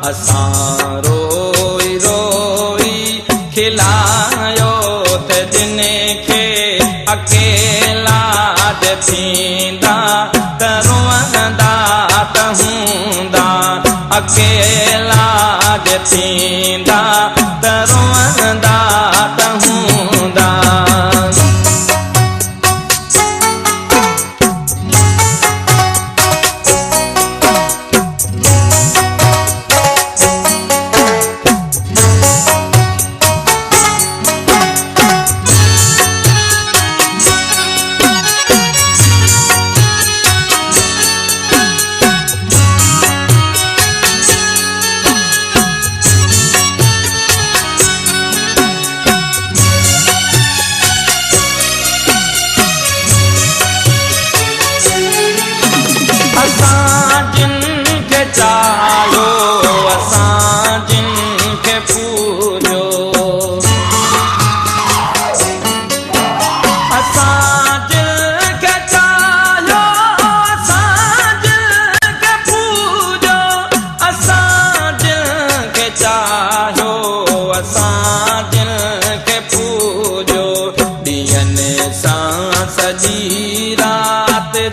असां रोई रोई खिलायो त जिन खे अकेला थींदा त रोअंदा त हूंदा अकेला थींदा त रोअंदा त हूंदा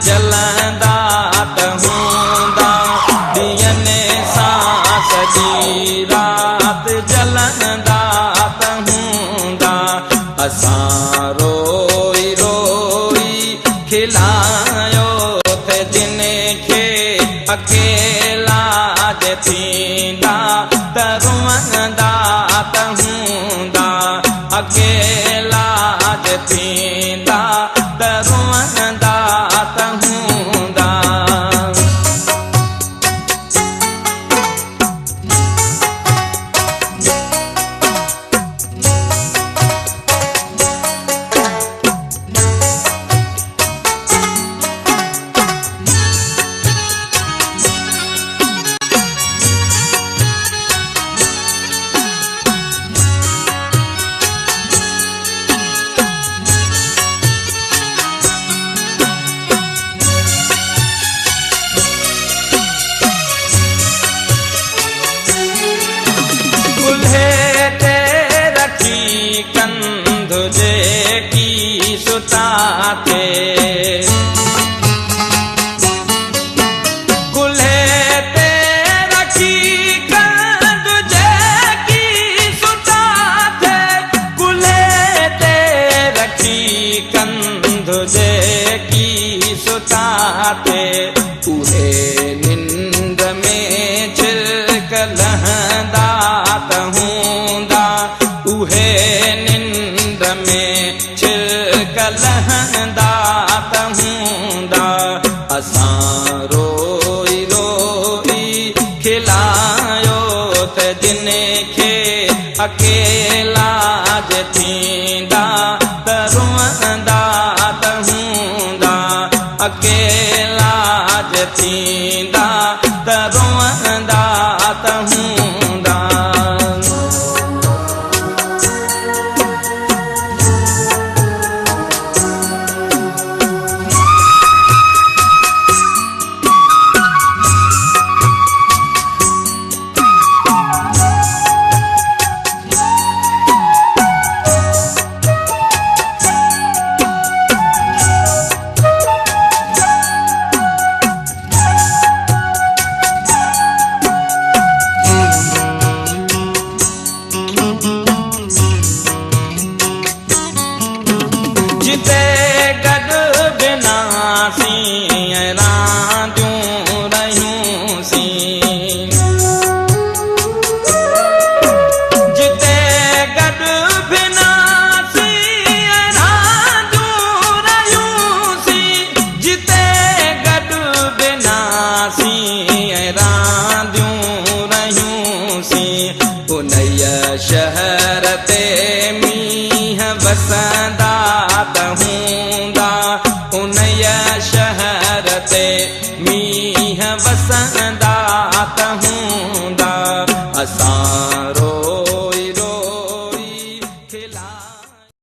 जलंदा त हूंदा ॾींहनि सां सॼी राति जलंदा त हूंदा असां रोई रोई खिलायो त जिन खे अकेला थींदा त रोअंदा त हूंदा अकेला थींदा त रोअंदा उहे निंद में छिलक लहंदा त हूंदा उहे निंद में छिलक लहंदा त हूंदा असां रोई रोई खिलायो त जिन खे अकेला थींदा त रोअंदा त हूंदा अकेला थींदा त रोअंदा त